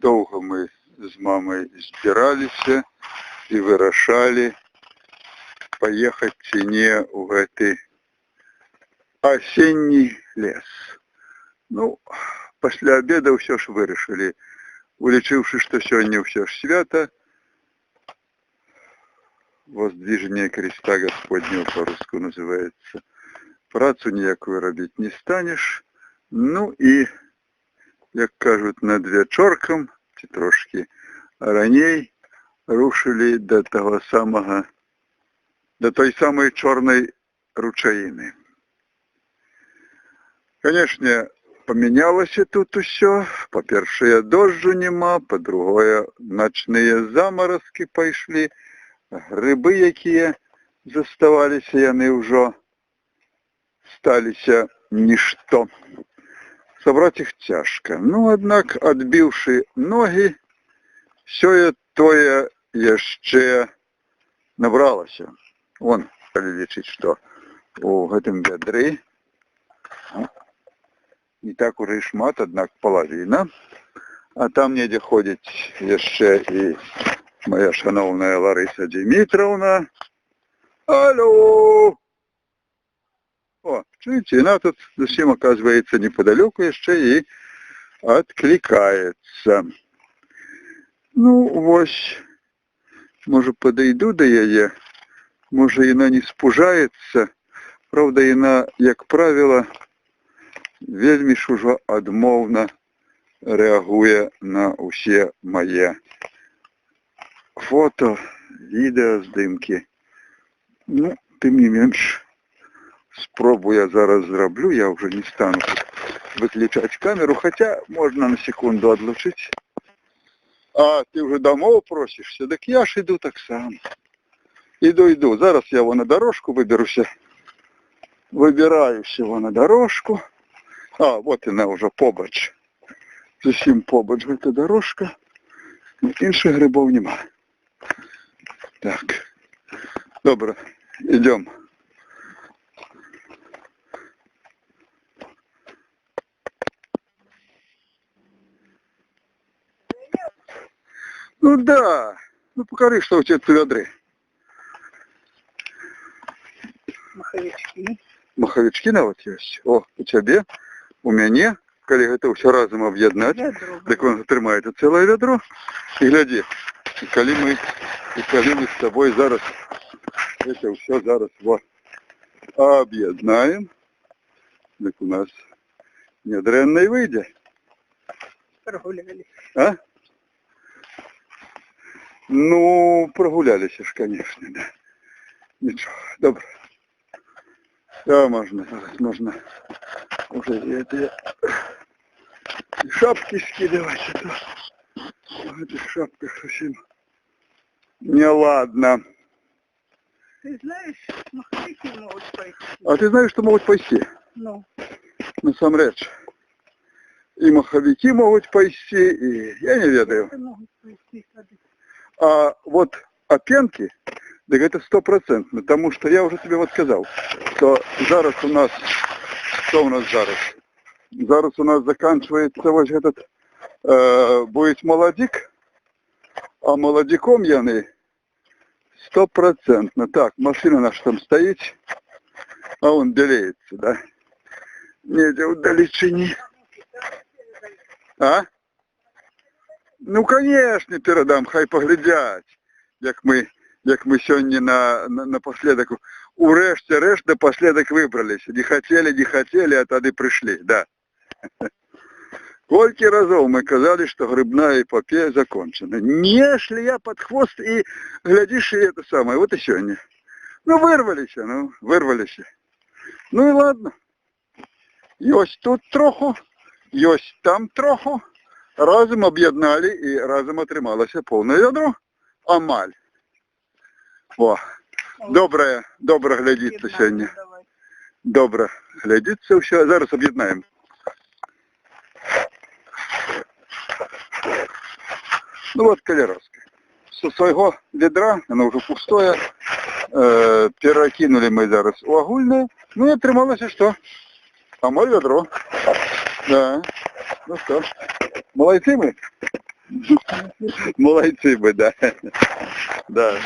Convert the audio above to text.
Доўга мы з мамай збіраліся і вырашалі, паехаць ці не ў гэты асенні лес. Ну, пасля обеда ўсё ж вырашылі, улічыўшы, што сёння ўсё ж свята, воздвижение креста Господнего по-русски называется. Працу ніякую робіць не станеш. Ну і, як кажуть, над вечоркам, ці трошки раней, рушили до того самого, до той самой чорной ручаїни. Конечно, поменялося тут усё. По-першае, дожджу нема, по-другое, ночные заморозки пайшлі. Грибы, якія заставаліся, яны ўжо сталіся нішто. Сабраць іх цяжка. Ну, аднак, адбіўшы ногі, сёе-тое яшчэ набралася. Вон, калі лічыць, што у гэтым вядры не так уже і шмат, аднак палавіна. А там недзе ходзіць яшчэ і моя шановная Лариса Дмитровна. Алло! О, чуете, она тут зачем, оказывается, неподалеку еще и откликается. Ну, вось, может, подойду до яе, может, она не спужается. Правда, она, как правило, вельмі ж ужо адмоўна реагуе на усе мои фото, відео, здымки. Ну, тым не менш, спробу я зараз зраблю, я уже не стану выключать камеру, хотя можно на секунду отлучить. А, ты уже домой просишься? Так я ж иду так сам. Иду. Зараз я вон на дорожку выберуся. Выбираюсь его на дорожку. А, вот она уже побач. Зусім побач эта дорожка. Інших грибов нема. Так, добре, идем. Ну да, ну покажи, что у тебя в ведре. Маховички. Маховички нават есть. О, у тебе, у мяне, калі гэта ўсё разом об'яднаць, так он атрымаецца цэлае вядро. І гляди, и коли мы с тобой зараз это все зараз вот объединаем, так у нас недрэнно и выйдет. Прогулялись. А? Ну, прогулялись ж, конечно, да. Ничего, добро. Да, можно уже это и шапки скидывать, а то в этих шапках совсем неладно. Ты знаешь, маховики могут пойти. А ты знаешь, что могут пойти? Ну. Насамрэч. И маховики могут пойти, и я не ведаю. А вот опенки, так это 100%, потому что я уже тебе вот сказал, что зараз у нас, что у нас зараз? Зараз у нас заканчивается вот этот, будет молодик, а молодиком яны 100%. Так, машина наша там стоит, а он белеется, да? Недзе в далечині. А? Ну, конечно, передам, хай поглядять, як мы сёння напоследок, урэшце-рэшт напоследок выбраліся. Не хотели, а тады пришли, да. Колькі разоў мы казали, что грибная эпопея закончена. Не шли я под хвост и, глядишь, и это самое, вот и сёння. Ну, вырвались. Ну и ладно. Ёсць тут троху, ёсць там троху. Разом об'єднали і разом атрымалася повне ядро. Амаль. О, добре глядіться сьогодні. Добре глядіться все. Зараз об'єднаємо. Ну вот колеровская. Со своего ведра, оно уже пустое, перекинули мы зараз у огульное. Ну и отрымалось что? Амаль ведро. Да. Ну что, молодцы мы. Молодцы бы, да. Да.